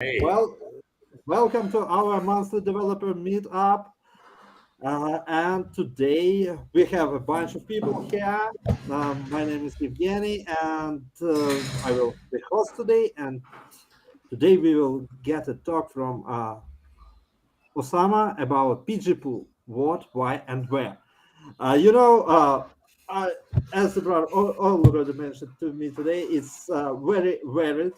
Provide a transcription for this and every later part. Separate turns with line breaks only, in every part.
Hey.
Well, welcome to our monthly developer meetup. And today we have a bunch of people here. My name is Evgeny, and I will be host today. And today we will get a talk from Osama about Pgpool, what, why, and where. Uh, you know, uh, I, as the brother already mentioned to me today, it's very varied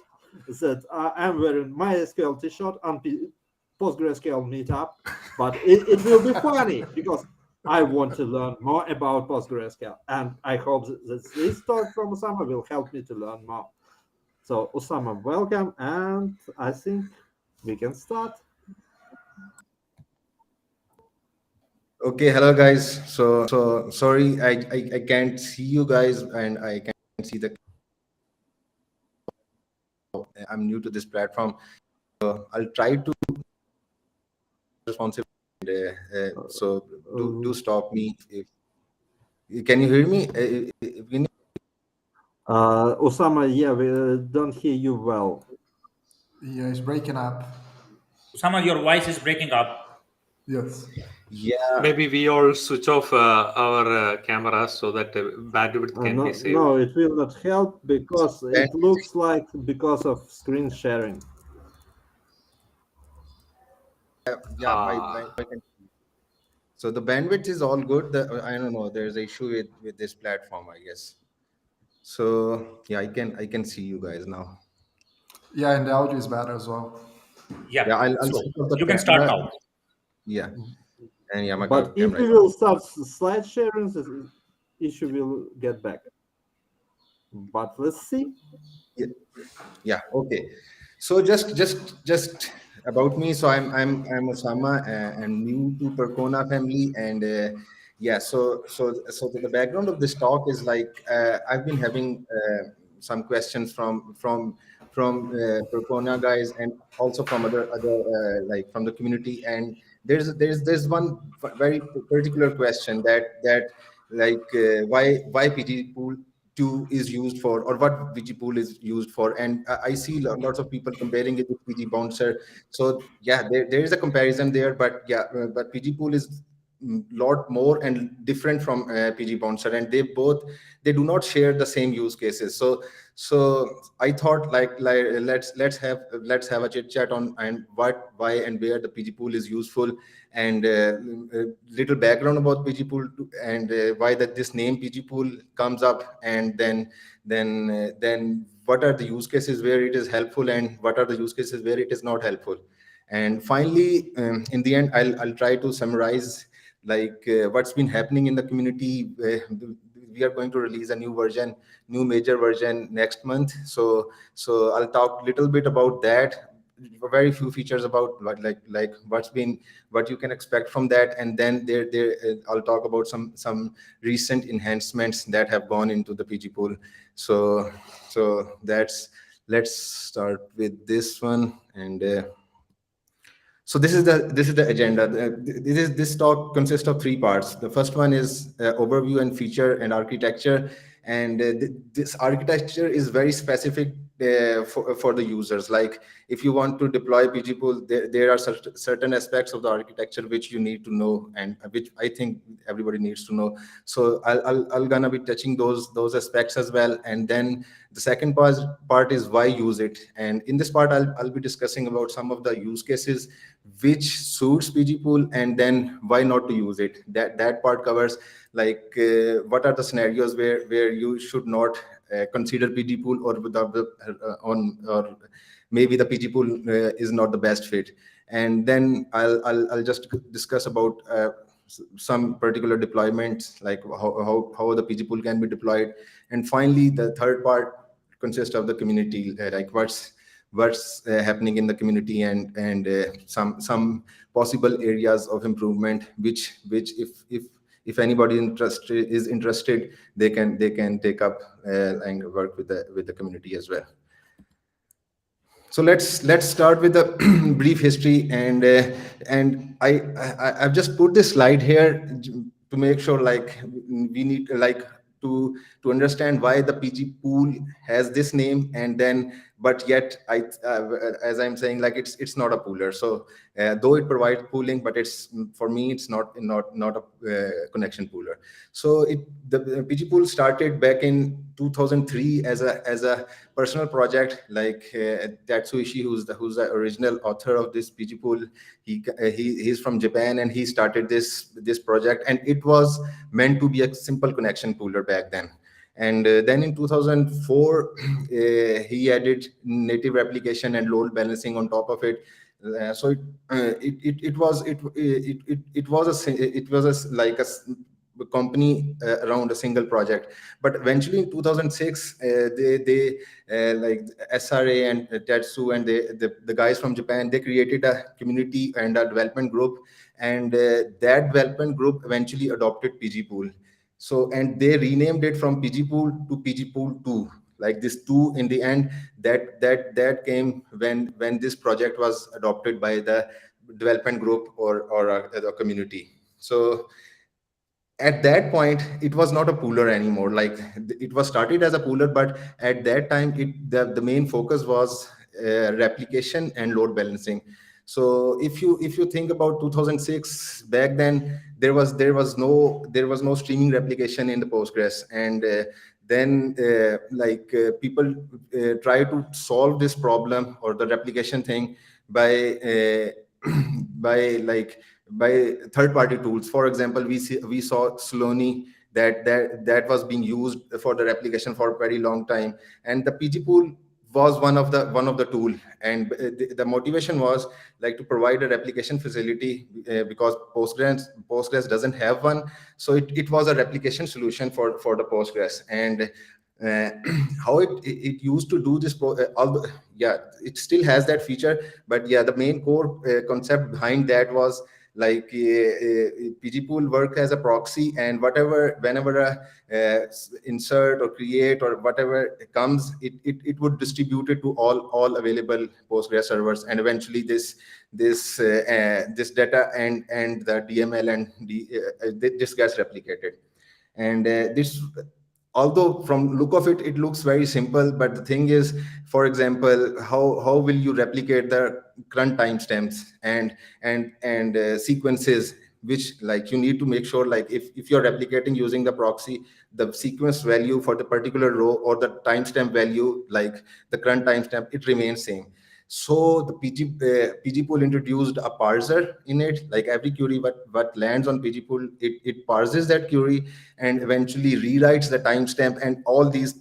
that I'm wearing my SQL t-shirt on PostgreSQL meetup, but it will be funny because I want to learn more about PostgreSQL, and I hope that this talk from Osama will help me to learn more. So, Osama, welcome, and I think we can start.
Okay, hello guys. So sorry, I can't see you guys and I can't see the. I'm new to this platform. I'll try to responsive. So do stop me if. Can you hear me? If you
Osama, yeah, we don't hear you well.
Yeah, it's breaking up.
Usama, your voice is breaking up.
Yes.
Yeah.
Maybe we all switch off our cameras so that bandwidth can be saved.
No, it will not help because
Then,
it looks like because of screen sharing.
yeah, so the bandwidth is all good. I don't know. There's an issue with this platform, I guess. So yeah, I can see you guys now.
Yeah, and the audio is better as well.
Yeah.
Yeah, I'll
So
switch off the
you can start
camera.
now.
Yeah, and yeah, my
But if
camera.
we will start slide sharing, the issue will get back. But let's see.
Yeah. Okay. So just about me. So I'm Osama and new to Percona family, and yeah. So the background of this talk is like I've been having some questions from Percona guys and also from other like from the community, and there's one very particular question that like why Pgpool-II is used for, or what Pgpool is used for. And I see lots of people comparing it with PG Bouncer. So yeah, there is a comparison there, but yeah, but Pgpool is lot more and different from PG Bouncer, and they do not share the same use cases. So I thought like let's have a chit chat on and what, why, and where the Pgpool is useful, and little background about Pgpool and why that this name Pgpool comes up, and then what are the use cases where it is helpful and what are the use cases where it is not helpful. And finally, in the end, I'll try to summarize like what's been happening in the community. We are going to release a new major version next month. So I'll talk a little bit about that, very few features about what you can expect from that, and then I'll talk about some recent enhancements that have gone into the Pgpool. So let's start with this one. And so this is the agenda. This talk consists of three parts. The first one is overview and feature and architecture, and this architecture is very specific for the users. Like if you want to deploy Pgpool, there are certain aspects of the architecture which you need to know, and which I think everybody needs to know. So I'll gonna be touching those aspects as well, and then the second part is why use it. And in this part, I'll be discussing about some of the use cases which suits Pgpool, and then why not to use it. That part covers like what are the scenarios where you should not consider Pgpool, or or maybe the Pgpool is not the best fit. And then I'll just discuss about some particular deployments, like how the Pgpool can be deployed. And finally, the third part consists of the community, like what's happening in the community, and some possible areas of improvement, which if anybody is interested, they can take up and work with the community as well. So let's start with the brief history, and I've just put this slide here to make sure, like we need like to understand why the Pgpool has this name, and then but yet as I'm saying, like it's not a pooler. So though it provides pooling, but it's, for me, it's not a connection pooler. So the Pgpool started back in 2003 as a personal project. Like Tatsuishi, who's the original author of this Pgpool, he's from Japan, and he started this project, and it was meant to be a simple connection pooler back then. And then in 2004, he added native replication and load balancing on top of it. So it was like a company around a single project. But eventually in 2006, they like SRA and Tetsu and the guys from Japan, they created a community and a development group, and that development group eventually adopted Pgpool. So, and they renamed it from Pgpool to Pgpool-II. Like this two in the end, that came when this project was adopted by the development group or a community. So at that point, it was not a pooler anymore. Like it was started as a pooler, but at that time, the main focus was replication and load balancing. So if you think about 2006, back then there was no streaming replication in the Postgres, and then people try to solve this problem or the replication thing by by like by third-party tools. For example, we saw Sloani that was being used for the replication for a very long time, and the Pgpool was one of the tool. And the motivation was like to provide a replication facility because Postgres doesn't have one. So it was a replication solution for the Postgres. And uh, how it used to do this although, yeah, it still has that feature, but yeah, the main core concept behind that was like Pgpool work as a proxy, and whenever a insert or create or whatever comes, it would distribute it to all available Postgres servers, and eventually this data and the DML and this gets replicated. And this, although from look of it looks very simple, but the thing is, for example, how will you replicate the current timestamps and sequences, which like you need to make sure, like if you're replicating using the proxy, the sequence value for the particular row or the timestamp value, like the current timestamp, it remains same. So the Pgpool introduced a parser in it. Like every query what lands on Pgpool, it parses that query and eventually rewrites the timestamp and all these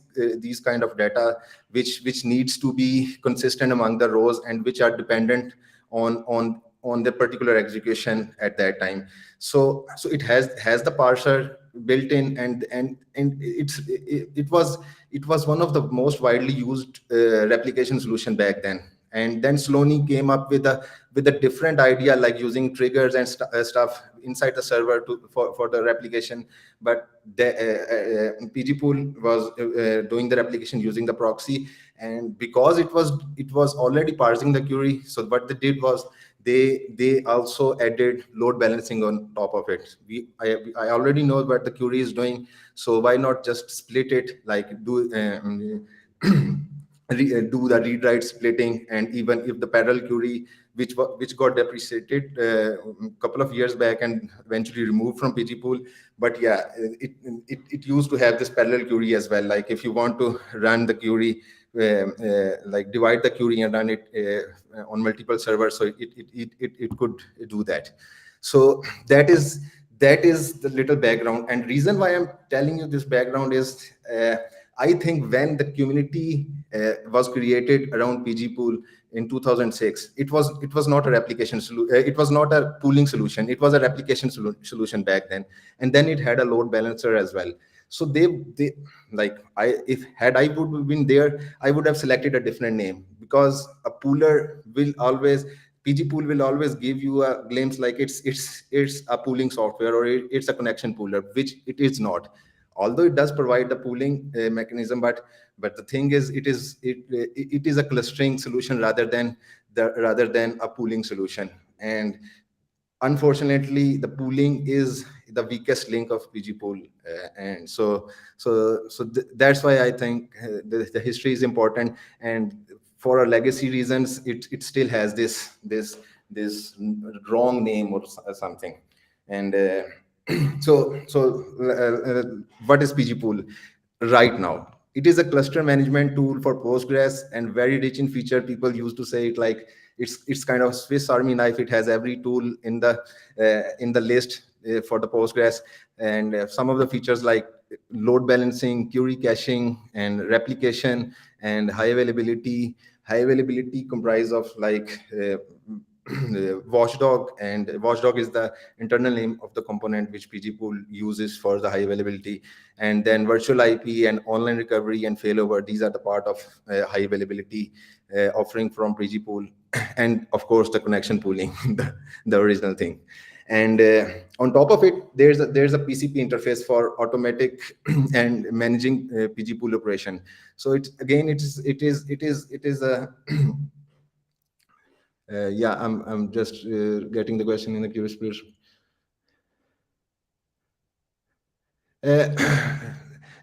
kind of data, which needs to be consistent among the rows and which are dependent on the particular execution at that time. So it has the parser built in, and it was one of the most widely used replication solution back then. And then Sloani came up with a different idea, like using triggers and stuff inside the server for the replication. But Pgpool was doing the replication using the proxy, and because it was already parsing the query, so what they did was they also added load balancing on top of it. I already know what the query is doing, so why not just split it, like do do the read write splitting. And even if the parallel query, which got depreciated a couple of years back and eventually removed from Pgpool, but yeah, it used to have this parallel query as well. Like if you want to run the query, like divide the query and run it on multiple servers, so it could do that. So that is the little background. And reason why I'm telling you this background is I think when the community was created around Pgpool in 2006, it was not a replication solution. It was not a pooling solution. It was a replication solution back then. And then it had a load balancer as well. So they like if I would have been there, I would have selected a different name, because a pooler will always Pgpool will always give you a glimpse like it's a pooling software or it's a connection pooler, which it is not. Although it does provide the pooling mechanism, but the thing is, it is a clustering solution rather than a pooling solution. And unfortunately, the pooling is the weakest link of Pgpool, and that's why I think the history is important. And for a legacy reasons, it still has this wrong name or something. And what is Pgpool right now? It is a cluster management tool for Postgres and very rich in feature. People used to say it like it's kind of Swiss Army knife. It has every tool in the list for the Postgres, and some of the features like load balancing, query caching, and replication, and high availability. High availability comprise of like Watchdog, and Watchdog is the internal name of the component which Pgpool uses for the high availability. And then virtual IP and online recovery and failover, these are the part of high availability offering from Pgpool. And of course, the connection pooling, the original thing. And on top of it, there's a PCP interface for automatic and managing Pgpool operation. So it is a yeah, I'm just getting the question in the curious place.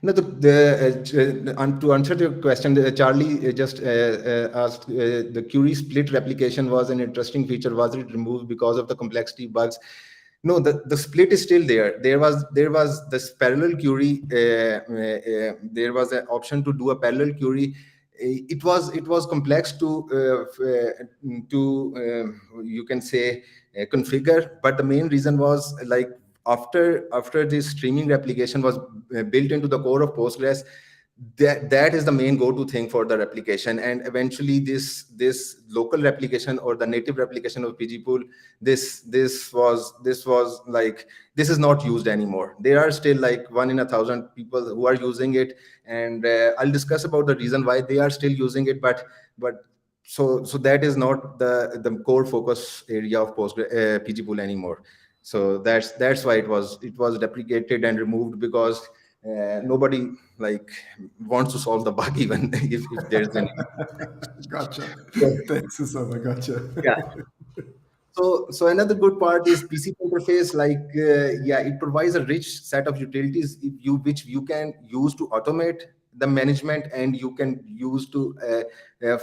No, to answer your question, Charlie just asked, the query split replication was an interesting feature. Was it removed because of the complexity bugs? No, the split is still there. There was this parallel query. There was an option to do a parallel query. It was complex to you can say configure, but the main reason was like after this streaming replication was built into the core of Postgres, that is the main go-to thing for the replication. And eventually this local replication or the native replication of Pgpool, this was like, this is not used anymore. There are still like 1 in 1,000 people who are using it, and I'll discuss about the reason why they are still using it, but so that is not the core focus area of Pgpool anymore. So that's why it was deprecated and removed, because nobody like wants to solve the bug even if there's any.
Gotcha. Thanks, Usama. Gotcha.
Yeah. So another good part is PCP interface. Like yeah, it provides a rich set of utilities which you can use to automate the management, and you can use to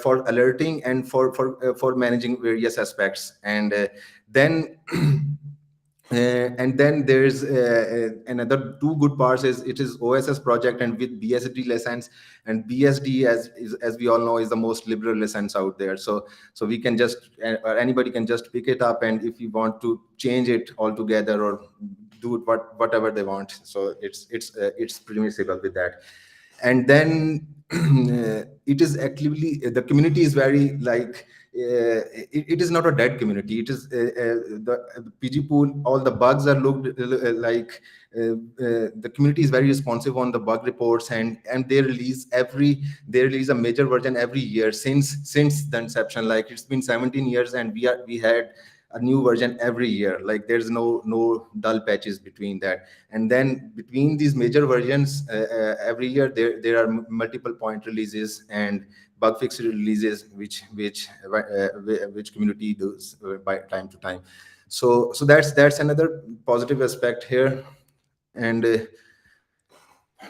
for alerting and for managing various aspects. And then and then there's another two good parts is it is OSS project and with BSD license. And BSD, as we all know, is the most liberal license out there. So we can just or anybody can just pick it up, and if you want to change it altogether or do it whatever they want, so it's permissible with that. And then it is actively, the community is very like it is not a dead community. It is the Pgpool, all the bugs are looked like the community is very responsive on the bug reports, and they release a major version every year since the inception. Like it's been 17 years, and we had a new version every year. Like there's no dull patches between that. And then between these major versions, every year there are multiple point releases and bug fix releases which community does by time to time. So that's another positive aspect here. And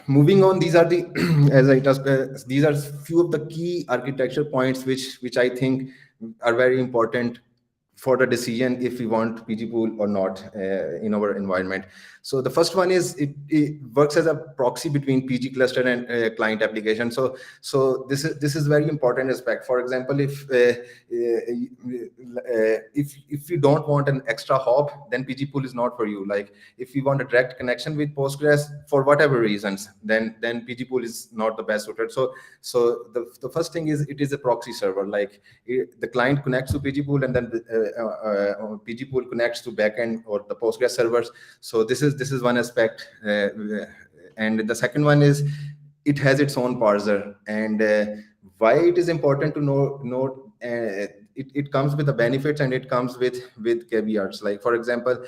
moving on, these are the as I just these are few of the key architecture points which I think are very important for the decision if we want Pgpool or not in our environment. So the first one is it works as a proxy between PG cluster and client application. So this is very important aspect. For example, if you don't want an extra hop, then Pgpool is not for you. Like if you want a direct connection with Postgres for whatever reasons, then Pgpool is not the best suited. So the first thing is it is a proxy server. Like the client connects to Pgpool, and then Pgpool connects to backend or the Postgres servers. So this is one aspect. And the second one is it has its own parser. And why it is important to know it comes with the benefits, and it comes with caveats. Like for example,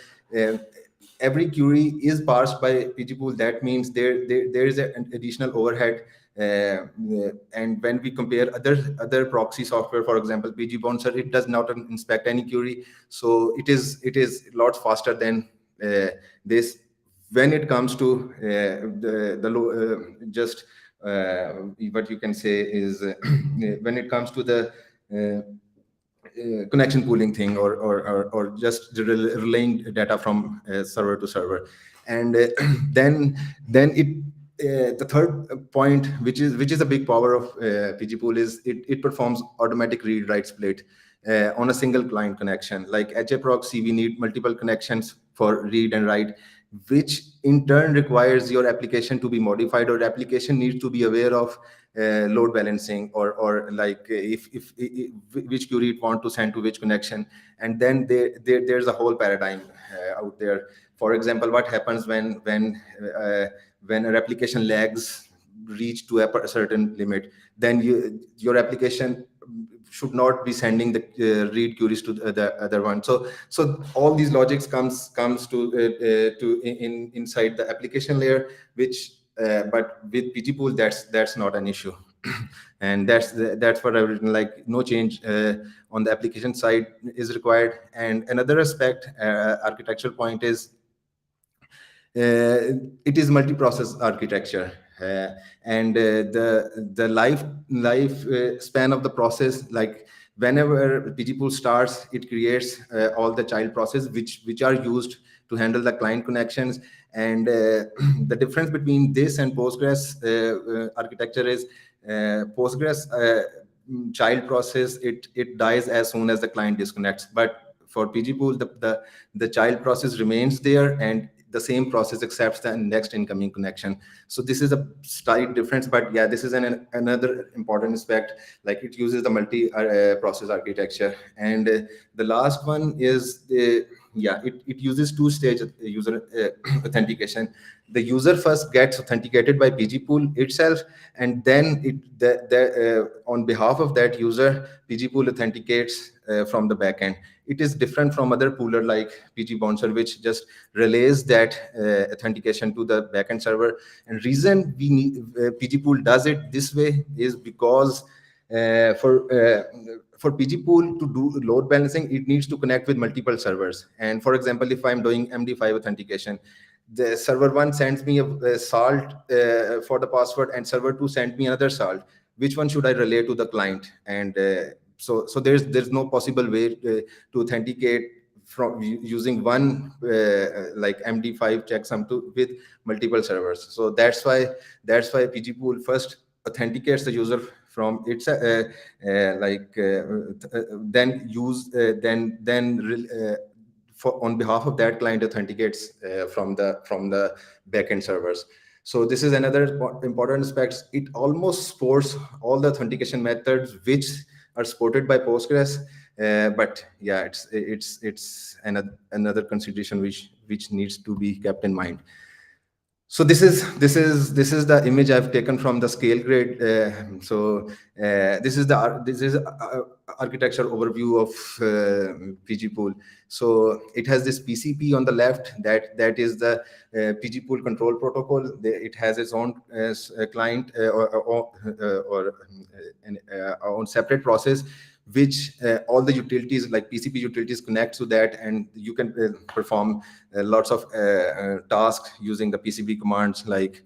every query is parsed by Pgpool. That means there is an additional overhead. And when we compare other proxy software, for example, Pgbouncer, it does not inspect any query, so it is a lot faster than this. When it comes to just what you can say is when it comes to the connection pooling thing, or just relaying data from server to server. And then the third point, which is a big power of Pgpool, is it performs automatic read write split on a single client connection. Like HAProxy, we need multiple connections for read and write, which in turn requires your application to be modified, or application needs to be aware of load balancing, or like if which query it want to send to which connection. And then there's a whole paradigm out there. For example, what happens when a replication lags reach to a certain limit, then your application should not be sending the read queries to the other one. So all these logics comes to inside the application layer, which but with Pgpool, that's not an issue. And that's what I've written, like no change on the application side is required. And another aspect, architectural point, is it is multi-process architecture, and the life span of the process, like whenever Pgpool starts, it creates all the child process which are used to handle the client connections. And the difference between this and Postgres architecture is Postgres child process, it dies as soon as the client disconnects, but for Pgpool, the child process remains there, and the same process accepts the next incoming connection. So this is a slight difference, but yeah, this is another important aspect. Like it uses the multi-process architecture. And the last one is it uses two-stage user authentication. The user first gets authenticated by Pgpool itself, and then on behalf of that user, Pgpool authenticates from the backend. It is different from other pooler like Pgbouncer, which just relays that authentication to the backend server. And reason we need Pgpool does it this way is because for Pgpool to do load balancing, it needs to connect with multiple servers. And for example, if I'm doing MD5 authentication, the server 1 sends me a salt for the password, and server 2 sends me another salt. Which one should I relay to the client? And so there's no possible way to authenticate from using one like MD5 checksum with multiple servers. So that's why Pgpool first authenticates the user from its on behalf of that client authenticates from the backend servers. So this is another important aspect. It almost supports all the authentication methods which are supported by Postgres, but yeah, it's another consideration which needs to be kept in mind. So this is the image I've taken from the scale grid. This is architecture overview of Pgpool. So it has this PCP on the left. That is the Pgpool control protocol. It has its own client or own separate process, which all the utilities like PCP utilities connect to that, and you can perform lots of tasks using the PCP commands like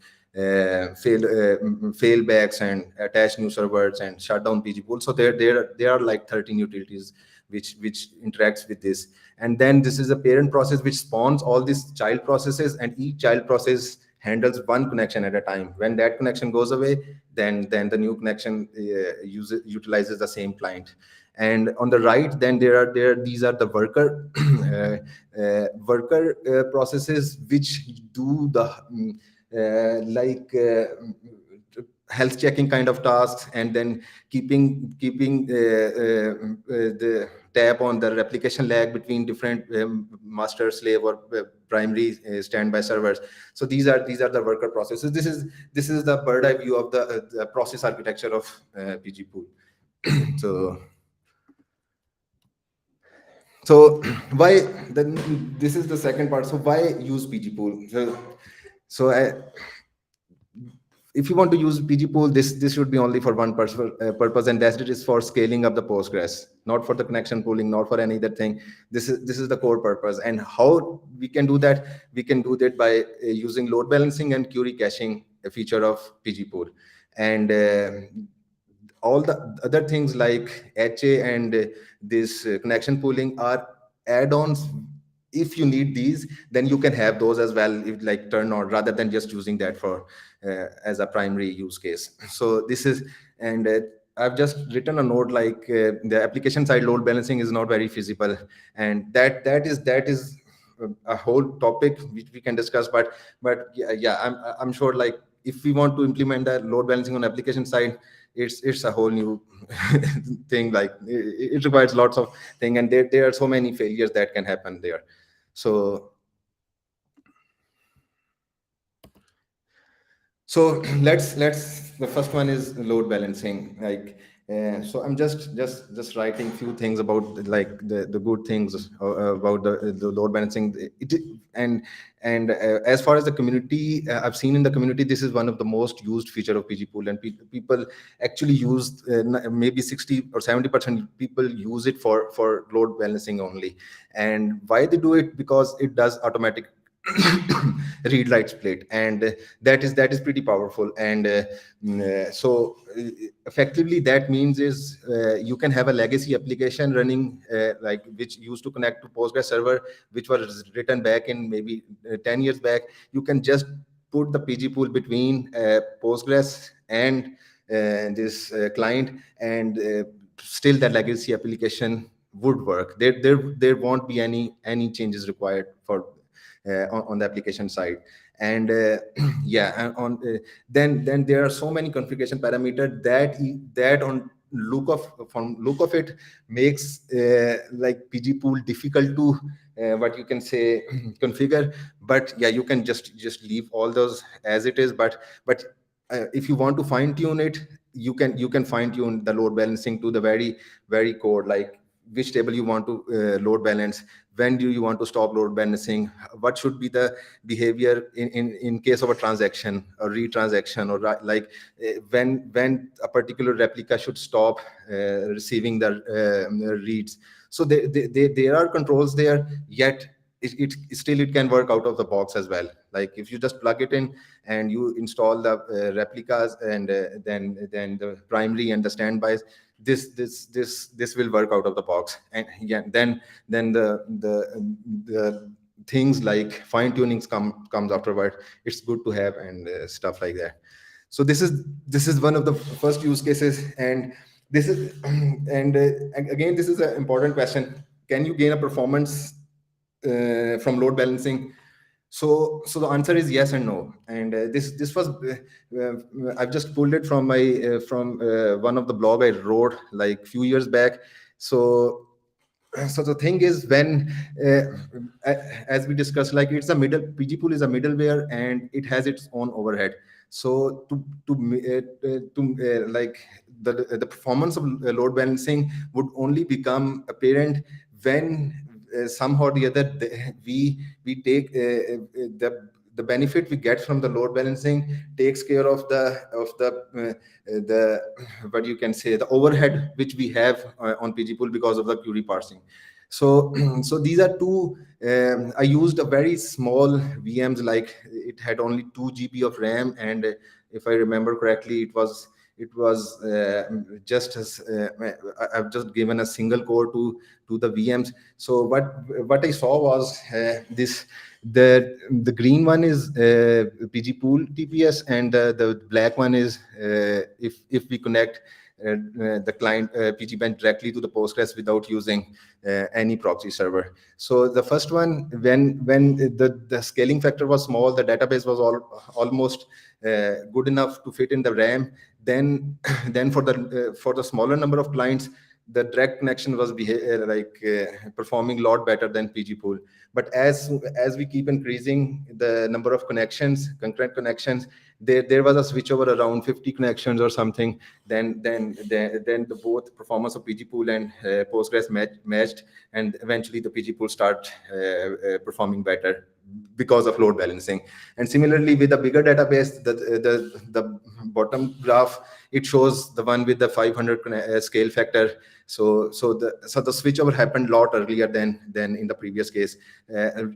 failbacks and attach new servers and shut down Pgpool. So there are like 13 utilities which interacts with this. And then this is a parent process which spawns all these child processes, and each child process handles one connection at a time. When that connection goes away, then the new connection utilizes the same client. And on the right, then these are the worker processes which do the health checking kind of tasks, and then keeping the tab on the replication lag between different master, slave, or primary standby servers. So these are the worker processes. This is the bird eye view of the process architecture of Pgpool. So why then? This is the second part. So why use Pgpool? If you want to use Pgpool, this should be only for one purpose, and that is for scaling up the Postgres, not for the connection pooling, not for any other thing. This is the core purpose. And how we can do that? We can do that by using load balancing and query caching, a feature of Pgpool. and all the other things like HA and this connection pooling are add-ons. If you need these, then you can have those as well, if like turn on, rather than just using that for as a primary use case. So this is, and I've just written a note like the application side load balancing is not very feasible, and that is a whole topic which we can discuss. But yeah, I'm sure like if we want to implement that load balancing on application side, it's a whole new thing. Like it requires lots of thing, and there are so many failures that can happen there. So let's the first one is load balancing. Like so I'm just writing few things about like the good things about the load balancing. As far as the community, I've seen in the community, this is one of the most used feature of Pgpool, and people actually use maybe 60 or 70% people use it for load balancing only. And why they do it? Because it does automatic read write split, and that is pretty powerful. And effectively that means is you can have a legacy application running like which used to connect to Postgres server, which was written back in maybe 10 years back. You can just put the PG pool between Postgres and this client, and still that legacy application would work. There won't be any changes required for on the application side. And yeah, and on then there are so many configuration parameters that on look of it makes like Pgpool difficult to what you can say configure. But yeah, you can just leave all those as it is. But if you want to fine tune it, you can fine tune the load balancing to the very core, like which table you want to load balance, when do you want to stop load balancing, what should be the behavior in case of a transaction or retransaction, or like when a particular replica should stop receiving the reads. So there are controls there, yet it still it can work out of the box as well. Like if you just plug it in and you install the replicas, and then the primary and the standbys, this will work out of the box. And yeah, then the things like fine tunings comes afterward. It's good to have, and stuff like that. So this is one of the first use cases. And this is and again, this is an important question: can you gain a performance from load balancing? So the answer is yes and no. And this was I've just pulled it from my from one of the blog I wrote like few years back. So the thing is, when as we discussed, like it's a middle, Pgpool is a middleware, and it has its own overhead. So like the performance of load balancing would only become apparent when somehow or the other we take the benefit we get from the load balancing takes care of the what you can say, the overhead which we have on Pgpool because of the query parsing. So so these are two. I used a very small VMs, like it had only 2 GB of RAM, and if I remember correctly, it was just as I've just given a single core to the VMs. So what I saw was this: the green one is Pgpool TPS, and the black one is if we connect the client pgbench directly to the Postgres without using any proxy server. So the first one, when the scaling factor was small, the database was almost good enough to fit in the RAM. Then then for the smaller number of clients, the direct connection was performing a lot better than Pgpool. But as we keep increasing the number of connections, concurrent connections, there was a switchover around 50 connections or something. Then the both performance of Pgpool and Postgres matched, and eventually the Pgpool start performing better because of load balancing. And similarly, with a bigger database, the bottom graph, it shows the one with the 500 scale factor. So the switchover happened a lot earlier than in the previous case.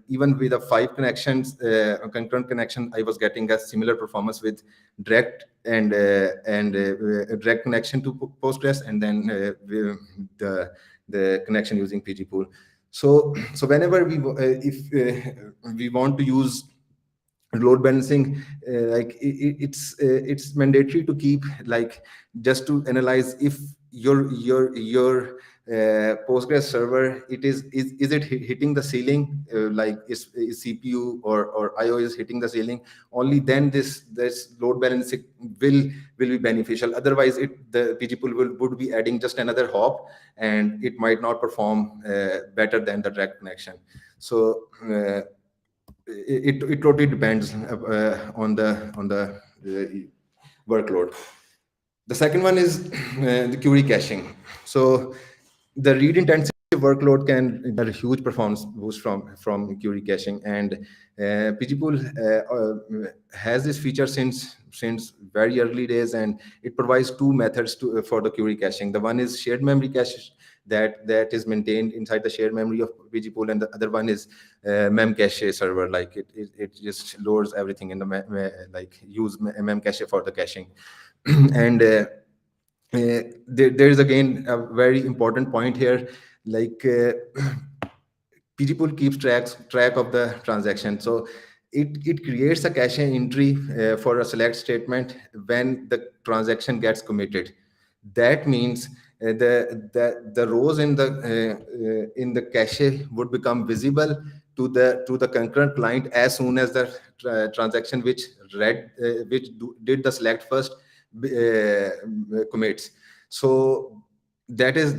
Even with the 5 connections, concurrent connection, I was getting a similar performance with direct and direct connection to Postgres, and then the connection using Pgpool. So whenever if we want to use load balancing, it's mandatory to keep, like, just to analyze if your Postgres server, is it hitting the ceiling, like is CPU or IO is hitting the ceiling. Only then this load balancing will be beneficial. Otherwise, the Pgpool would be adding just another hop, and it might not perform better than the direct connection. So it totally depends on the workload. The second one is the query caching. So the read intensive workload can get a huge performance boost from query caching, and Pgpool has this feature since very early days, and it provides two methods for the query caching. The one is shared memory cache that is maintained inside the shared memory of Pgpool, and the other one is memcache server. Like it just loads everything in the use memcache for the caching. And there is again a very important point here, like Pgpool keeps track of the transaction. So it creates a cache entry for a select statement when the transaction gets committed. That means the rows in the cache would become visible to the concurrent client as soon as the transaction which did the select first commits. So that is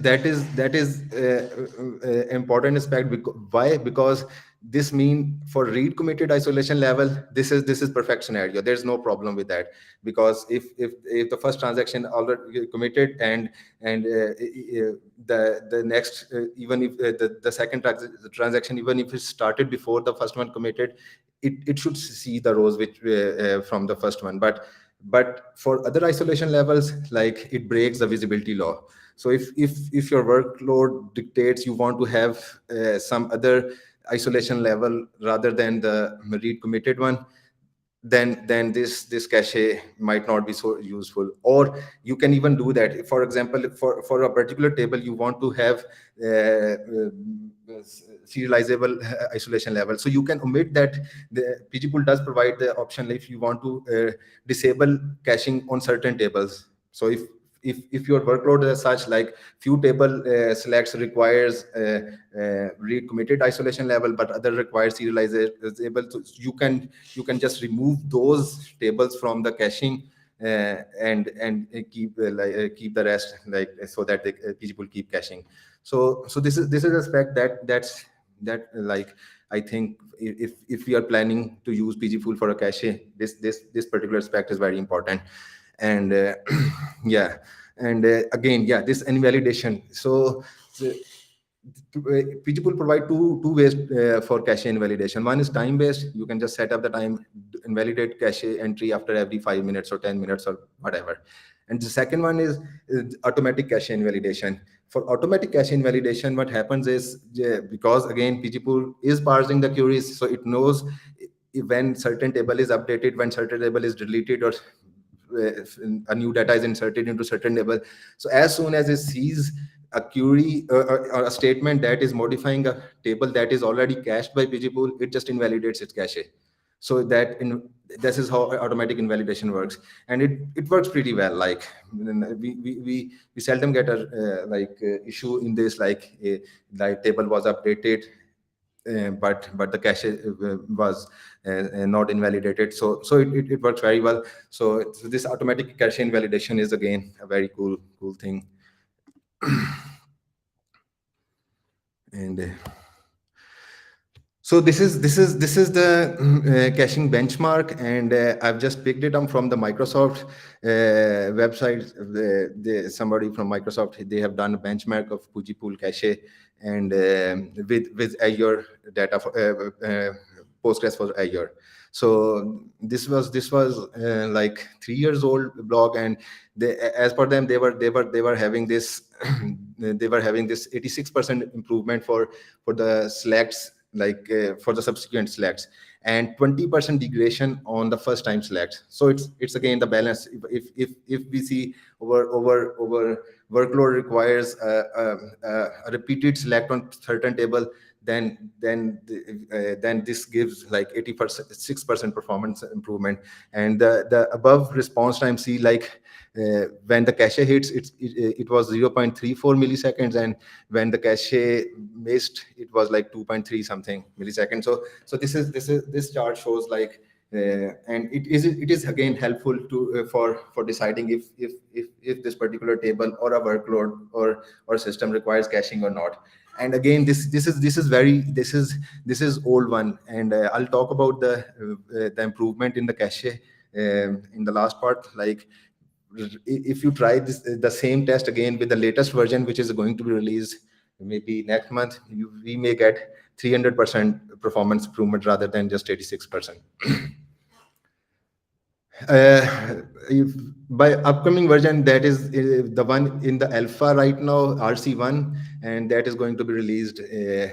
important aspect. Why? Because this mean for read committed isolation level, this is perfect scenario. There's no problem with that, because if the first transaction already committed, and the next even if the second transaction, even if it started before the first one committed, it should see the rows which from the first one. But for other isolation levels, like, it breaks the visibility law. So if your workload dictates you want to have some other isolation level rather than the read committed one, then this cache might not be so useful. Or you can even do that. For example, for a particular table, you want to have serializable isolation level, so you can omit that. The Pgpool does provide the option if you want to disable caching on certain tables. So if your workload is such, like few table selects requires read committed isolation level, but other requires serializable, so you can just remove those tables from the caching and keep the rest, like, so that the Pgpool keep caching. So this is a aspect that like, I think if we are planning to use Pgpool for a cache, this particular aspect is very important. And yeah, and again, yeah, this invalidation. So Pgpool provide two ways for cache invalidation. One is time based. You can just set up the time, invalidate cache entry after every 5 minutes or 10 minutes or whatever. And the second one is automatic cache invalidation. For automatic cache invalidation, what happens is, because again Pgpool is parsing the queries, so it knows when certain table is updated, when certain table is deleted, or a new data is inserted into certain table. So as soon as it sees a query or a statement that is modifying a table that is already cached by Pgpool, it just invalidates its cache. So this is how automatic invalidation works, and it works pretty well. Like, we seldom get a issue in this, like table was updated, but the cache was not invalidated. So it works very well. So this automatic cache invalidation is again a very cool thing. And so this is the caching benchmark, and I've just picked it up from the Microsoft website. Somebody from Microsoft, they have done a benchmark of Pgpool cache, and with Azure data for Postgres for Azure. So this was like 3 years old blog, and as per them, they were having this they were having this 86% improvement for the selects, like for the subsequent selects, and 20% degradation on the first time select. So it's again the balance. If we see over workload requires a repeated select on certain table, then this gives like 80% 6% performance improvement. And the above response time, see, like when the cache hits, it was 0.34 milliseconds, and when the cache missed, it was like 2.3 something milliseconds. So this chart shows like and it is again helpful to for deciding if this particular table or a workload or system requires caching or not. And again, this is old one, and I'll talk about the improvement in the cache in the last part. Like if you try the same test again with the latest version, which is going to be released maybe next month, we may get 300% performance improvement rather than just 86%. If by upcoming version, that is the one in the alpha right now, RC1, and that is going to be released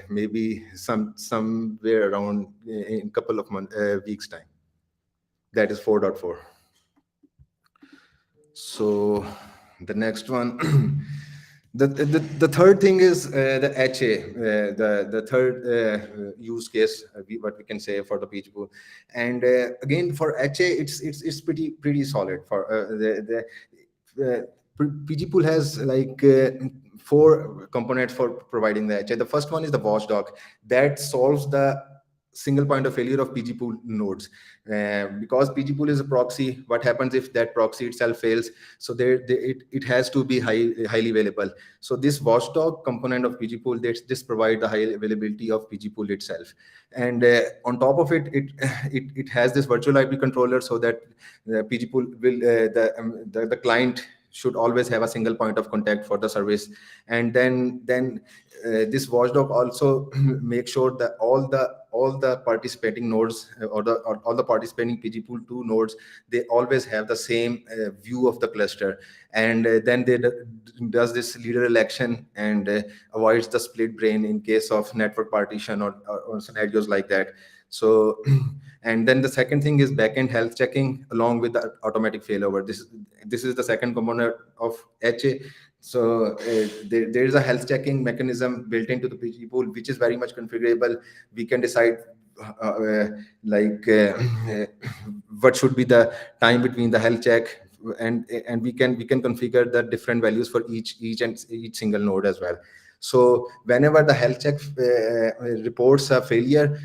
maybe somewhere around in couple of weeks time. That is 4.4. So the next one, the third thing is the HA, the third use case, what we can say for the Pgpool. And again, for HA, it's pretty solid. For Pgpool has like 4 components for providing the HA. The first one is the watchdog that solves the single point of failure of Pgpool nodes. Because Pgpool is a proxy, what happens if that proxy itself fails? So it has to be highly available. So this watchdog component of Pgpool, this provide the high availability of Pgpool itself. And on top of it, it has this virtual IP controller, so that Pgpool will the client should always have a single point of contact for the service. And then this watchdog also make sure that all the participating nodes or all the participating Pgpool-II nodes, they always have the same view of the cluster. And then they does this leader election and avoids the split brain in case of network partition or scenarios like that. So and then the second thing is backend health checking along with the automatic failover. This is the second component of HA. So there is a health checking mechanism built into the Pgpool, which is very much configurable. We can decide what should be the time between the health check, and we can configure the different values for each single node as well. So whenever the health check reports a failure,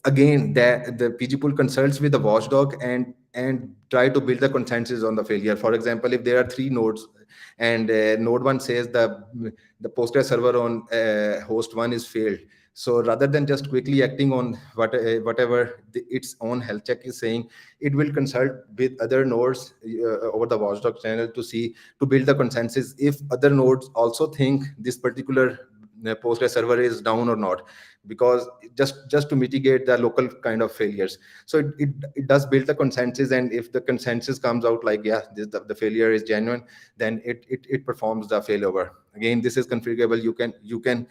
again, the Pgpool consults with the watchdog and try to build the consensus on the failure. For example, if there are 3 nodes and node 1 says the Postgres server on host 1 is failed, so rather than just quickly acting on whatever its own health check is saying, it will consult with other nodes over the watchdog channel to build the consensus if other nodes also think this particular Postgres server is down or not, because just to mitigate the local kind of failures. So it does build the consensus, and if the consensus comes out like, yeah, the failure is genuine, then it performs the failover. Again, this is configurable. You can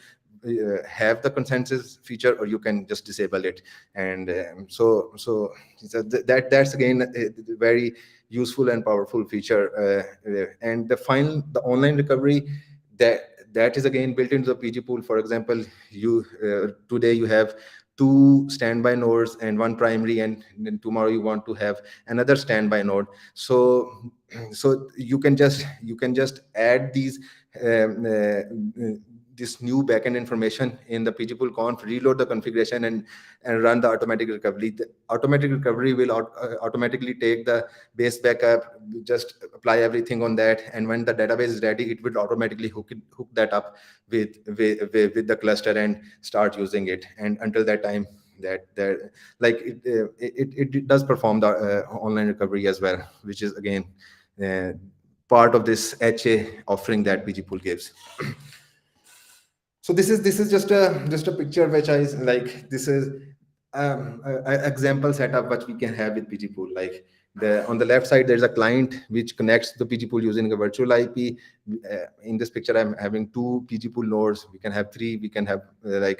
have the consensus feature, or you can just disable it. And so that's again a very useful and powerful feature. And the online recovery, that is again built into the Pgpool. For example, today you have 2 standby nodes and 1 primary, and then tomorrow you want to have another standby node. So you can just add these this new backend information in the Pgpool conf, reload the configuration, and run the automatic recovery. The automatic recovery will automatically take the base backup, just apply everything on that, and when the database is ready, it will automatically hook that up with the cluster and start using it. And until that time, it does perform the online recovery as well, which is again part of this HA offering that Pgpool gives. So this is just a picture which I like. This is example setup which we can have with Pgpool. Like on the left side, there's a client which connects to Pgpool using a virtual IP. In this picture, I'm having two Pgpool nodes. We can have three. We can have uh,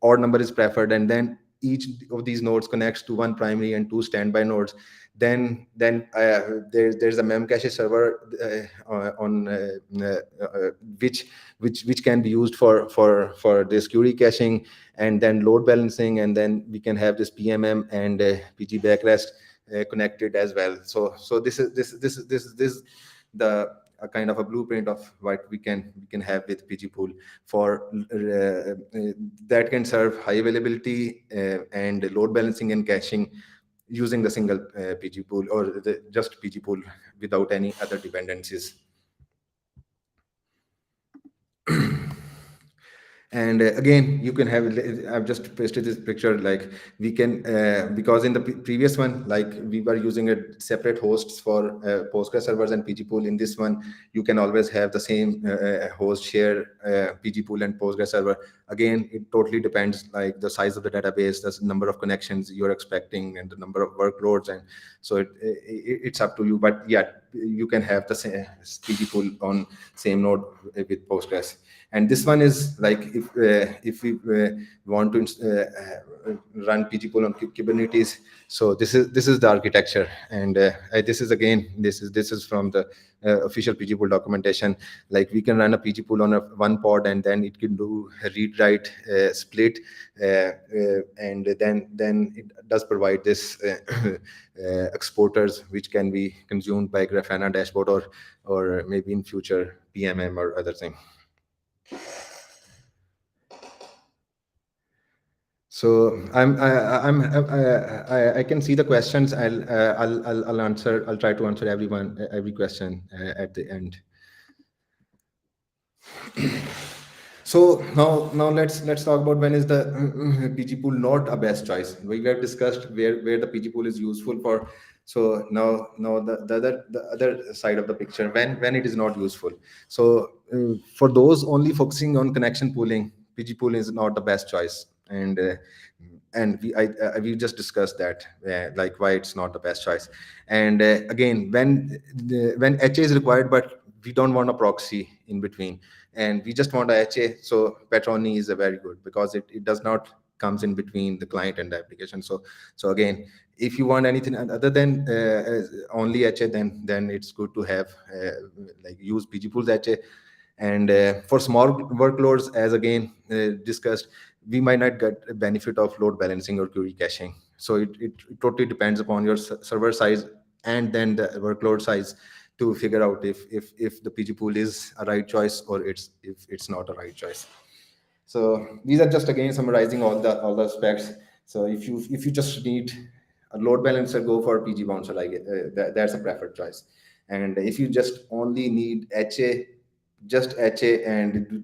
odd number is preferred, and then each of these nodes connects to one primary and two standby nodes. There's a memcache server on which can be used for this query caching, and then load balancing, and then we can have this PMM and PG backrest connected as well. So this is the a kind of a blueprint of what we can have with Pgpool for that can serve high availability and load balancing and caching using the single Pgpool or just Pgpool without any other dependencies. And again, you can have, I've just pasted this picture, like we can, because in the previous one, like we were using a separate hosts for Postgres servers and Pgpool. In this one, you can always have the same host share Pgpool and Postgres server. Again, it totally depends, like the size of the database, the number of connections you're expecting, and the number of workloads. And so it's up to you. But yeah, you can have the same Pgpool on same node with Postgres. And this one is like if we want to run Pgpool on Kubernetes. So this is the architecture, and this is from the official Pgpool documentation. Like we can run a Pgpool on one pod, and then it can do read write split, and then it does provide this exporters which can be consumed by Grafana dashboard or maybe in future PMM or other thing. So I can see the questions. I'll answer. I'll try to answer every question at the end. So now let's talk about when is the Pgpool not a best choice. We have discussed where the Pgpool is useful for. So now the other side of the picture, when it is not useful. So for those only focusing on connection pooling, Pgpool is not the best choice. And we just discussed that, like why it's not the best choice. And again, when HA is required, but we don't want a proxy in between, and we just want a HA. So Patroni is a very good, because it does not comes in between the client and the application. So again, if you want anything other than only HA, then it's good to have like use Pgpool's HA. And for small workloads, as again discussed, we might not get a benefit of load balancing or query caching. So it totally depends upon your server size and then the workload size to figure out if the Pgpool is a right choice or if it's not a right choice. So these are just again summarizing all the specs. So if you just need a load balancer, go for PG bouncer. Like that's a preferred choice. And if you just only need HA, just HA, and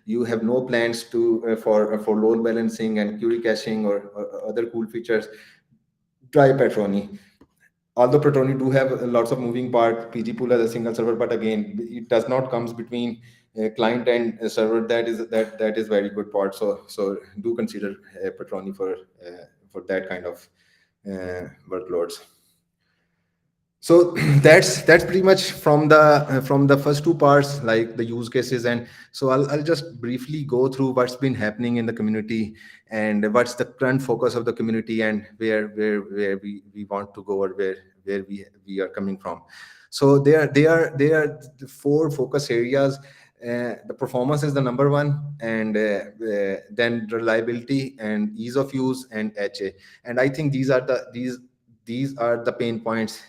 you have no plans to for load balancing and query caching or other cool features, try Patroni. Although Patroni do have lots of moving part, Pgpool as a single server, but again, it does not comes between client and server. That is very good part. So do consider Patroni for that kind of workloads. So that's pretty much from the first two parts, like the use cases. And so I'll just briefly go through what's been happening in the community and what's the current focus of the community and where we want to go or where we are coming from. So there are the four focus areas. The performance is the number one, and then reliability and ease of use and HA. And I think these are the pain points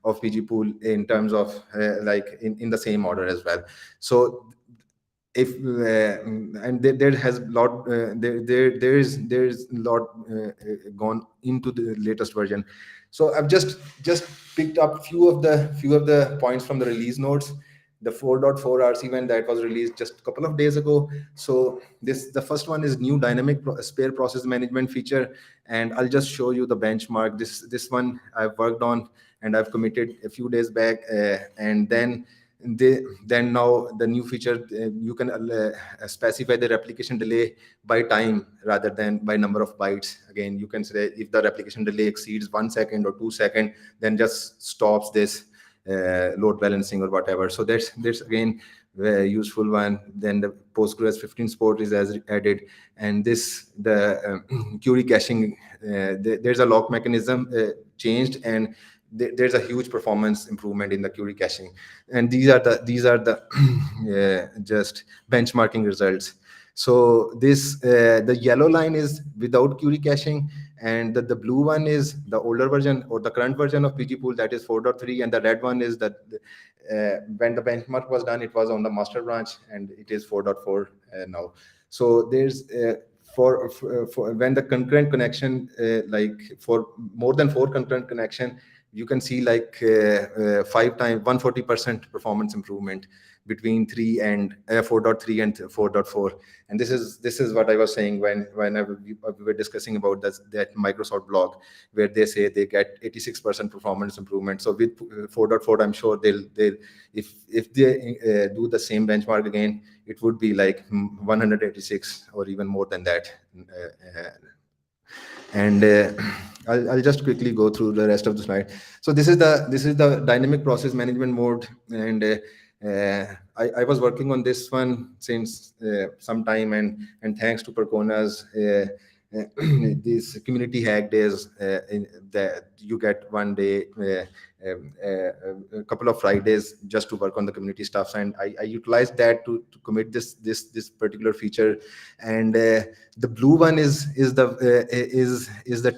of Pgpool in terms of like in the same order as well. So if and there has lot there's lot gone into the latest version. So I've just picked up few of the points from the release notes. The 4.4 RC event that was released just a couple of days ago. So the first one is new dynamic spare process management feature, and I'll just show you the benchmark. This one I've worked on and I've committed a few days back, and then then now the new feature, you can specify the replication delay by time rather than by number of bytes. Again, you can say if the replication delay exceeds 1 second or 2 seconds, then just stops this load balancing or whatever. So that's again very useful one. Then the Postgres 15 port is as added, and the query caching, there's a lock mechanism changed, and there's a huge performance improvement in the query caching. And these are the just benchmarking results. So the yellow line is without query caching, and the blue one is the older version or the current version of Pgpool, that is 4.3, and the red one is that when the benchmark was done, it was on the master branch, and it is 4.4 now. So there's for when the concurrent connection, like for more than 4 concurrent connection, you can see like 5 times 140% performance improvement between 3 and 4.3 and 4.4. And this is what I was saying whenever we were discussing about that Microsoft blog, where they say they get 86% performance improvement. So with 4.4, I'm sure they'll if they do the same benchmark again, it would be like 186 or even more than that. And I'll just quickly go through the rest of the slide. So this is the dynamic process management mode, and I was working on this one since some time, and thanks to Percona's these community hack days, that you get one day, a couple of Fridays just to work on the community stuff, and I utilized that to commit this particular feature. And the blue one is the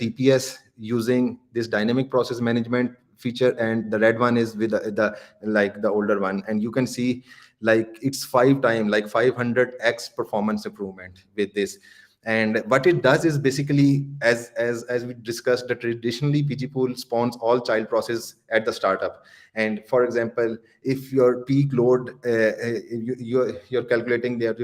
TPS using this dynamic process management feature, and the red one is with the older one. And you can see like it's 5 times, like 500x performance improvement with this. And what it does is basically, as we discussed, that traditionally Pgpool spawns all child process at the startup. And for example, if your peak load, you're calculating that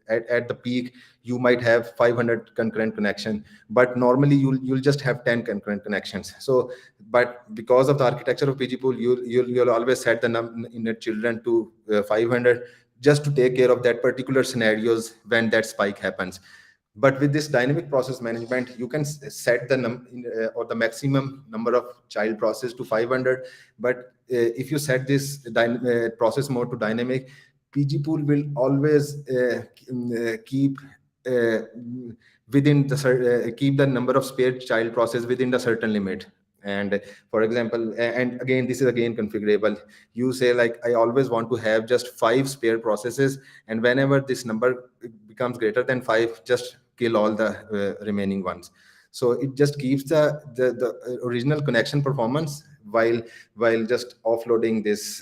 at the peak, you might have 500 concurrent connection, but normally you'll just have 10 concurrent connections. So, but because of the architecture of Pgpool, you'll always set the in children to 500, just to take care of that particular scenarios when that spike happens. But with this dynamic process management, you can set the or the maximum number of child process to 500. But if you set this process mode to dynamic, Pgpool will always keep within the keep the number of spare child process within the certain limit. And for example, and again, this is again configurable. You say like, I always want to have just 5 spare processes, and whenever this number becomes greater than 5, just kill all the remaining ones. So it just keeps the original connection performance while just offloading this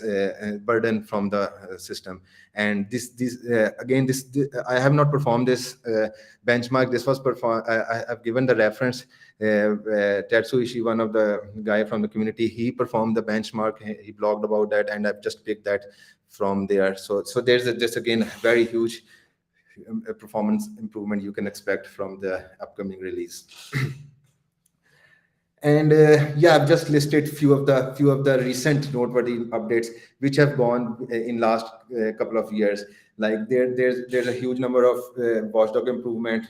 burden from the system. And this again, I have not performed this benchmark. This was performed. I've given the reference. Tetsu Ishii, one of the guy from the community, he performed the benchmark. He blogged about that, and I've just picked that from there. So there's just again very huge performance improvement you can expect from the upcoming release. And yeah, I've just listed few of the recent noteworthy updates which have gone in last couple of years. Like there's a huge number of watchdog improvement.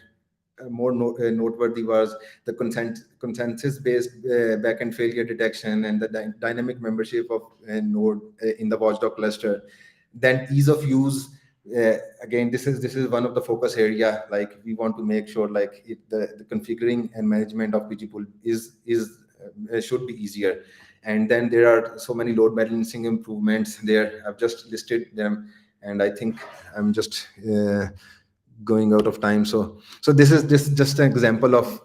More noteworthy was the consensus-based backend failure detection and the dynamic membership of node in the watchdog cluster. Then ease of use. Again, this is one of the focus area. Like we want to make sure like the configuring and management of Pgpool should be easier. And then there are so many load balancing improvements there. I've just listed them, and I think I'm just going out of time. So this is just an example of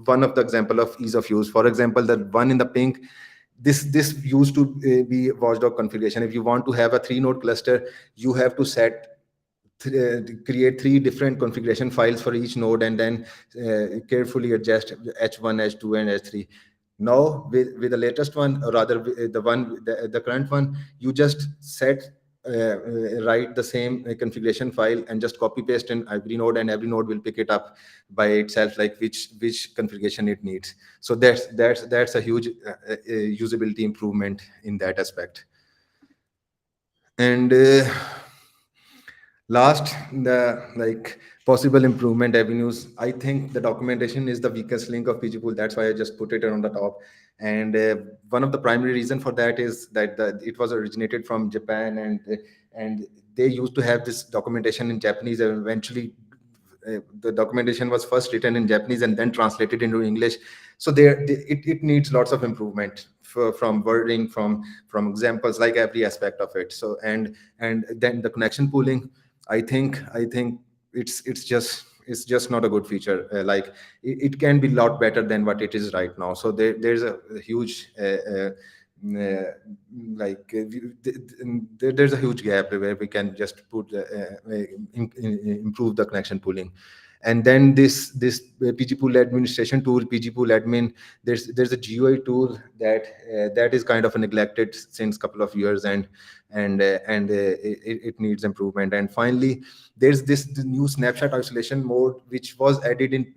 one of the example of ease of use. For example, the one in the pink, this used to be watchdog configuration. If you want to have a 3-node cluster, you have to create 3 different configuration files for each node, and then carefully adjust H1, H2, and H3. Now with the latest one, or rather the current one, you just write the same configuration file and just copy paste in every node, and every node will pick it up by itself, like which configuration it needs. So that's a huge usability improvement in that aspect. And last, the like possible improvement avenues. I think the documentation is the weakest link of Pgpool. That's why I just put it on the top. And one of the primary reason for that is that it was originated from Japan, and they used to have this documentation in Japanese, and eventually the documentation was first written in Japanese and then translated into English. So it needs lots of improvement from wording, from examples, like every aspect of it. So and then the connection pooling, I think it's just not a good feature. Like it can be a lot better than what it is right now. So there's a huge uh, there's a huge gap where we can just improve the connection pooling. And then this pgpool administration tool, pgpool admin, there's a GUI tool that is kind of neglected since couple of years, and it needs improvement. And finally, there's the new snapshot isolation mode, which was added in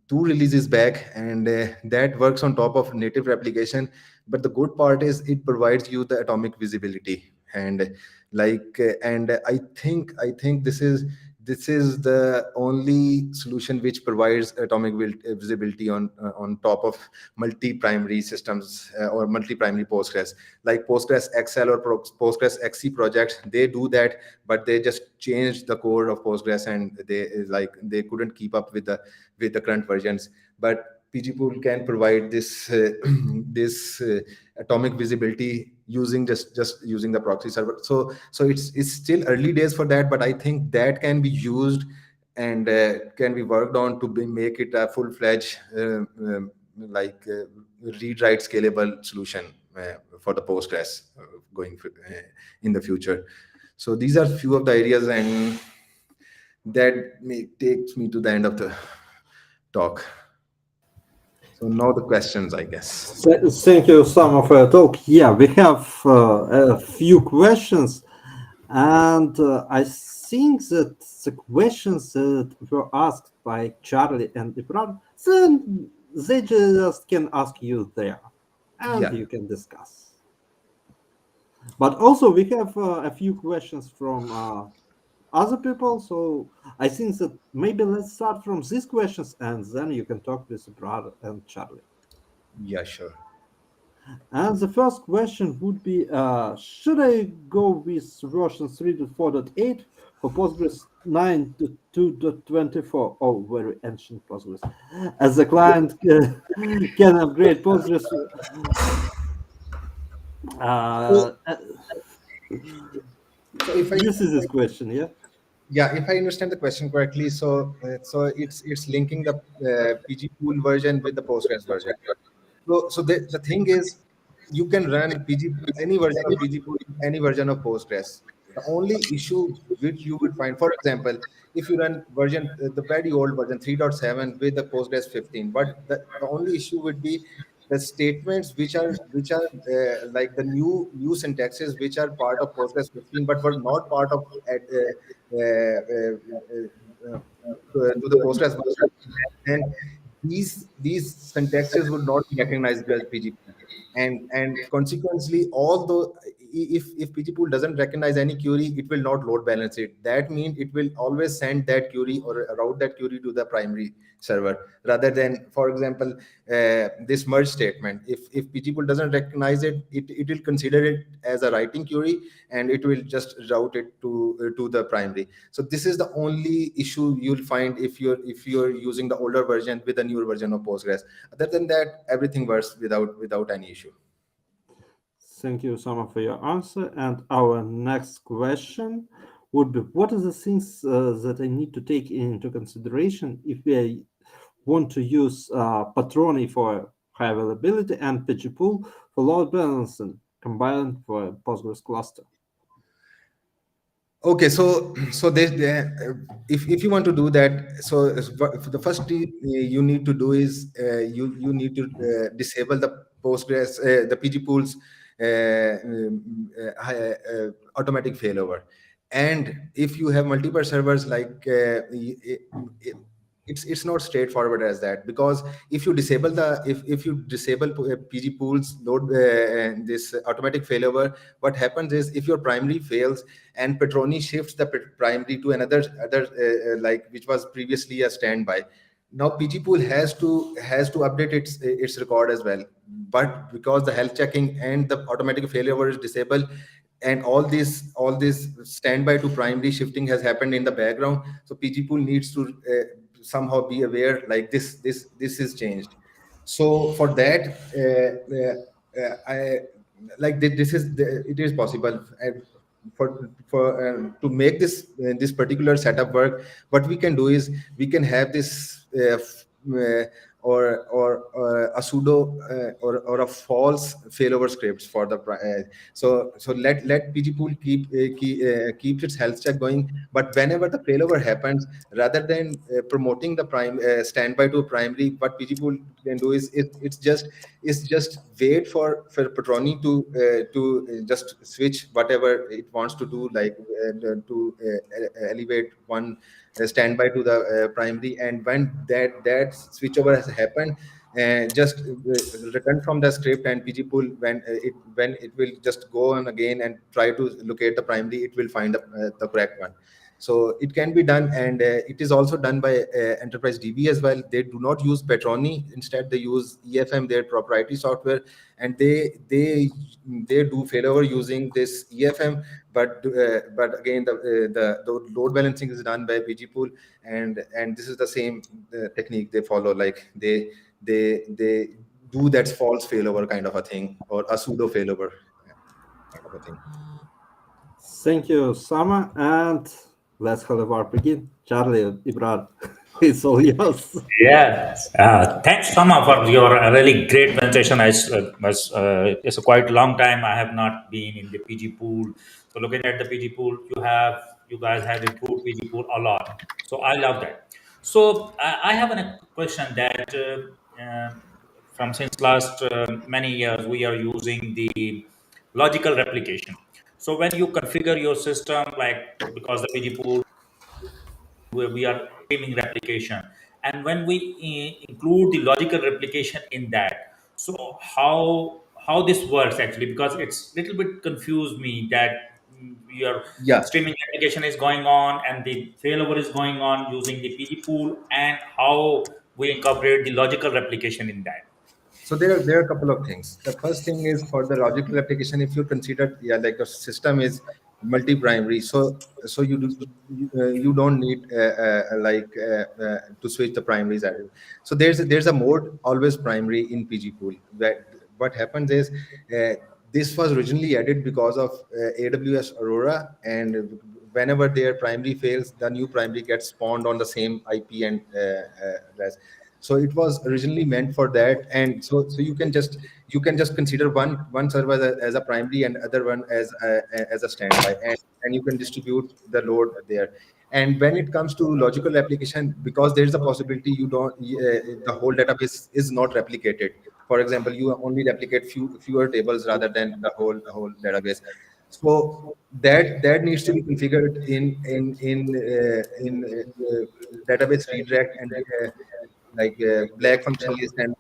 two releases back, and that works on top of native replication. But the good part is it provides you the atomic visibility. And I think this is the only solution which provides atomic visibility on top of multi-primary systems, or multi-primary Postgres, like Postgres XL or Postgres XC projects. They do that, but they just changed the core of Postgres, and they couldn't keep up with the current versions. But pgpool can provide this this atomic visibility using just using the proxy server. So it's still early days for that, but I think that can be used and can be worked on to make it a full-fledged read write scalable solution for the Postgres in the future. So these are few of the areas, and takes me to the end of the talk. So now the questions, I guess.
Thank you, Sama, for your talk. Yeah, we have a few questions, and I think that the questions that were asked by Charlie and Ibram, then they just can ask you there, and
Yeah.
you can discuss. But also, we have a few questions from other people, so I think that maybe let's start from these questions, and then you can talk with Ibram and Charlie.
Yeah, sure.
And the first question would be, should I go with version 3.4.8 for Postgres 9.2.24? Oh, very ancient Postgres. As the client can upgrade Postgres. Uh, uh,
So if I
this is his question, yeah?
yeah, if I understand the question correctly, so it's linking the pgpool version with the Postgres version. So the thing is, you can run any version of pgpool, any version of Postgres. The only issue which you would find, for example, if you run the very old version 3.7 with the Postgres 15, but the only issue would be the statements which are like the new syntaxes which are part of Postgres 15 but were not part of to the Postgres version. And these syntaxes would not be recognized by pgpool, and consequently, although if pgpool doesn't recognize any query, it will not load balance it. That means it will always send that query or route that query to the primary server, rather than, for example, this merge statement. If pgpool doesn't recognize it will consider it as a writing query, and it will just route it to the primary. So this is the only issue you'll find if you're using the older version with a newer version of Postgres. Other than that, everything works without any issue.
Thank you, Sama, for your answer. And our next question would be, what are the things that I need to take into consideration if I want to use Patroni for high availability and Pgpool for load balancing combined for a Postgres cluster?
Okay, so if you want to do that, so the first thing you need to do is you need to disable the Postgres, the pgpool's automatic failover. And if you have multiple servers, like it's not straightforward as that, because if you disable if you disable PG pools load this automatic failover, what happens is if your primary fails and Petroni shifts the primary to another other like which was previously a standby, now PG pool has to update its record as well. But because the health checking and the automatic failover is disabled, and all this standby to primary shifting has happened in the background, so PG pool needs to somehow be aware like this is changed. So for that, I like this is it is possible. For to make this particular setup work, what we can do is we can have this or a pseudo or a false failover scripts for the so let PG pool keep its health check going, but whenever the failover happens, rather than promoting the prime standby to primary, what PG pool can do is it's just wait for Petroni to just switch whatever it wants to do, like to elevate one standby to the primary, and when that switchover has happened, just return from the script, and PG pool when it will just go on again and try to locate the primary, it will find the correct one. So it can be done, and it is also done by Enterprise DB as well. They do not use Petroni; instead, they use EFM, their proprietary software, and they do failover using this EFM. But again, the load balancing is done by PG pool, and this is the same technique they follow. Like they do that false failover kind of a thing, or a pseudo failover kind of a thing.
Thank you, Sama, and let's have our begin. Charlie, Ibrar, it's all yours.
Yeah. Thanks, Sama, for your really great presentation. It's a quite long time I have not been in the PG pool. So looking at the PG pool, you guys have improved PG pool a lot. So I love that. So I have a question that from since last many years we are using the logical replication. So when you configure your system, like because the PG pool where we are streaming replication, and when we include the logical replication in that, so how this works actually, because it's little bit confused me that your
Yeah.
streaming application is going on and the failover is going on using the PG pool, and how we incorporate the logical replication in that.
So there are a couple of things. The first thing is for the logical application. If you consider, yeah, like the system is multi-primary, so you don't need to switch the primaries. So there's a mode always primary in PG pool. That what happens is this was originally added because of AWS Aurora, and whenever their primary fails, the new primary gets spawned on the same IP and REST. So it was originally meant for that, and so you can just consider one server as a primary and other one as a standby, and you can distribute the load there. And when it comes to logical application, because there is a possibility you don't the whole database is not replicated. For example, you only replicate fewer tables rather than the whole database. So that needs to be configured in database redirect, and like black function list and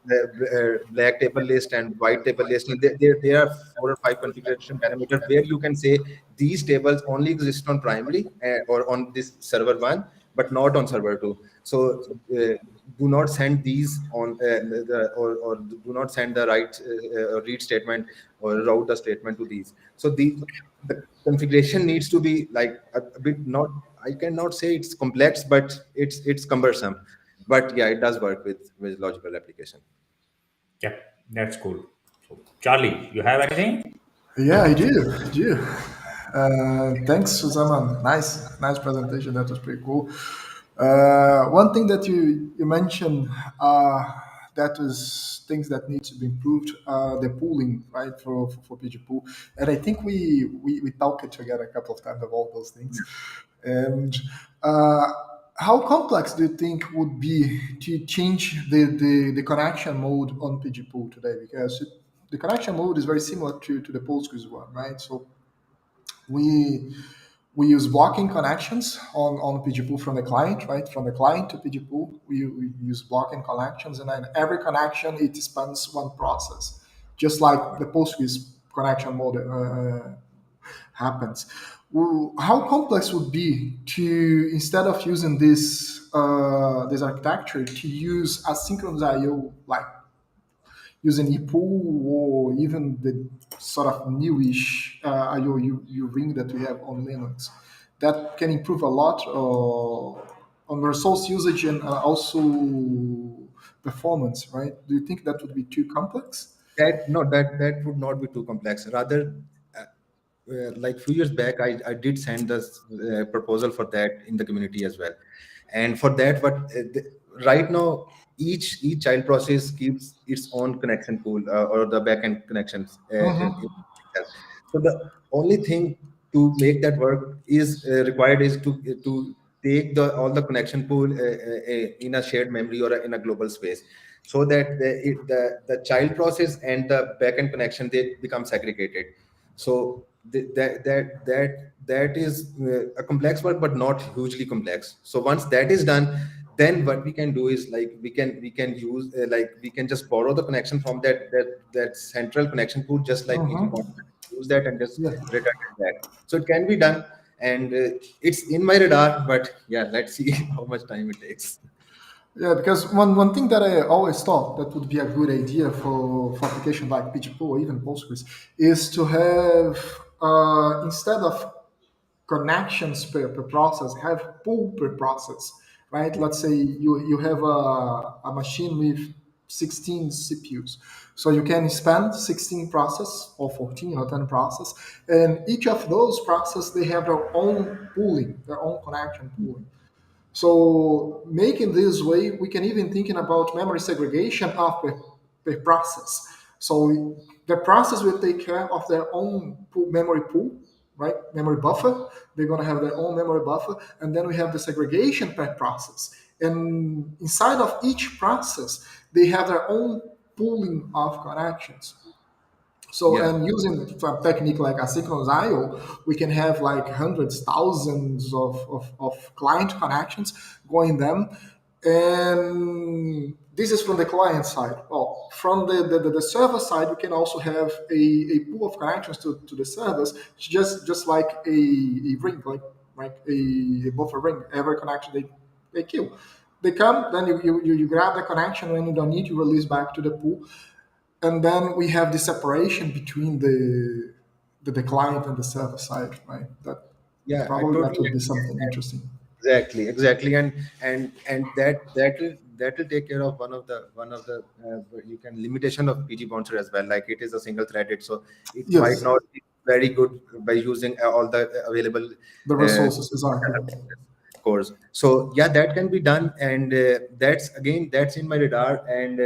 black table list and white table list, and there are 4 or 5 configuration parameters where you can say these tables only exist on primary or on this server 1, but not on server 2. So do not send these on or do not send the read statement or route the statement to these. So the configuration needs to be like a bit, not, I cannot say it's complex, but it's cumbersome. But yeah, it does work with logical application.
Yeah, that's cool. So, Charlie, you have anything?
Yeah, I do. I do. Thanks, Suzaman. Nice presentation. That was pretty cool. One thing that you mentioned that was things that need to be improved. The pooling, right, for PG pool, and I think we talked together a couple of times about those things. And how complex do you think would be to change the connection mode on PG pool today? Because the connection mode is very similar to the Postgres one, right? So we We use blocking connections on Pgpool from the client, right? From the client to Pgpool, we use blocking connections, and then every connection it spans one process, just like the Postgres connection model happens. How complex would be to, instead of using this architecture, to use asynchronous I/O, like using epool or even the sort of newish I/O you ring that we have on Linux, that can improve a lot on resource usage and also performance, right? Do you think that would be too complex?
That would not be too complex. Rather, like few years back, I did send this proposal for that in the community as well. And for that, right now each child process keeps its own connection pool or the backend connections. So the only thing to make that work is required is to take all the connection pool in a shared memory or in a global space, so that the child process and the backend connection, they become segregated. So that is a complex work, but not hugely complex. So once that is done, then what we can do is, like, we can use we can just borrow the connection from that central connection pool, just like PG use that and just
Yeah.
return it back. So it can be done, and it's in my radar. But yeah, let's see how much time it takes.
Yeah, because one thing that I always thought that would be a good idea for application like Pgpool or even Postgres is to have, instead of connections per process, have pool per process, right? Let's say you have a machine with 16 CPUs. So you can span 16 process or 14 or 10 process, and each of those processes, they have their own pooling, their own connection pooling. So making this way, we can even thinking about memory segregation of per process. So the process will take care of their own memory pool, right? Memory buffer. They're going to have their own memory buffer, and then we have the segregation per process. And inside of each process, they have their own pooling of connections. So,
Yeah.
and using a technique like asynchronous I/O, we can have like hundreds, thousands of client connections going them. And this is from the client side. Well, from the server side, we can also have a pool of connections to the servers, just like a ring, like a buffer ring. Every connection they kill. They come, then you grab the connection. When you don't need, you release back to the pool, and then we have the separation between the client and the server side, right? That
Yeah, I
probably that
totally
would be
agree.
something interesting.
Exactly, and that will take care of one of the you can limitation of PG bouncer as well. Like, it is a single threaded, so it might
Yes,
not be very good by using all the available
the resources exactly.
cores. So yeah, that can be done, and that's in my radar. And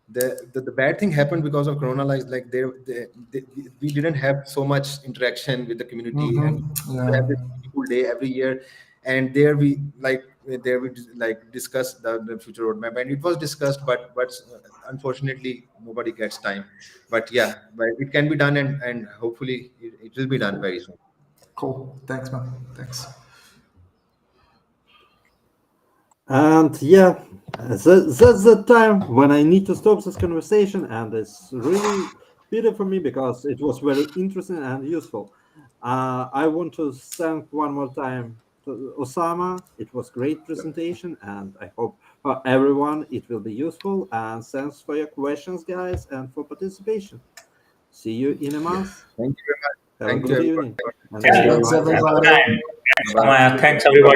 the bad thing happened because of Corona. Like, we didn't have so much interaction with the community, and we
Yeah,
have this beautiful day every year, and there we discuss the future roadmap, and it was discussed, but unfortunately nobody gets time. But yeah, but it can be done, and hopefully it will be done very soon.
cool. Thanks, man. Thanks.
And yeah, that's the time when I need to stop this conversation, and it's really pity for me because it was very interesting and useful. I want to thank one more time to Osama. It was great presentation, and I hope for everyone it will be useful. And thanks for your questions, guys, and for participation. See you in a month.
Thank you very much.
Have a
Thank you,
good
everyone.
evening, and
Thank
see
you.
you.
Thanks,
Bye.
everybody.
Thanks, Samaya. Thanks, everybody.